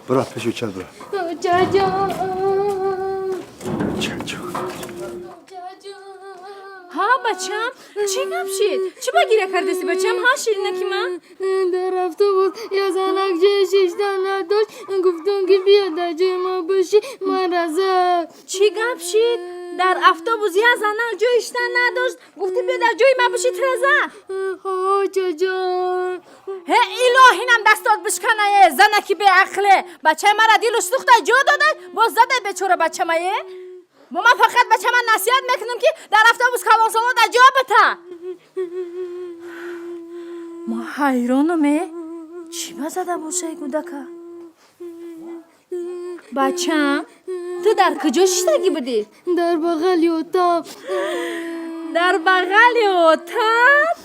برو پشو چل برو. ها بچم چی گپ شد؟ چی بگیره کردسی بچم؟ ها شیرینه که من؟ در اتوبوس یا زنک جای شیشتن نداشت گفتم که بیا در جای ما باشی مرزه. چی گپ شد؟ در اتوبوس یا زنک جایش نداشت گفتی بیا در جای ما باشی ترزه؟ ها جان هی الهینم دستات بشکنه زنکی به عقله بچه مرا دیلش سوخته جو داده باز زده بیچاره بچه مایه با من فقط بچه من نصیحت میکنم که در اتوبوس کلانسالا در جا بته ما حیرانمه چی بزده باشه گودکه بچم تو در کجا شیشتگی بودی؟ در بغل اتاق. در بغل اتاق؟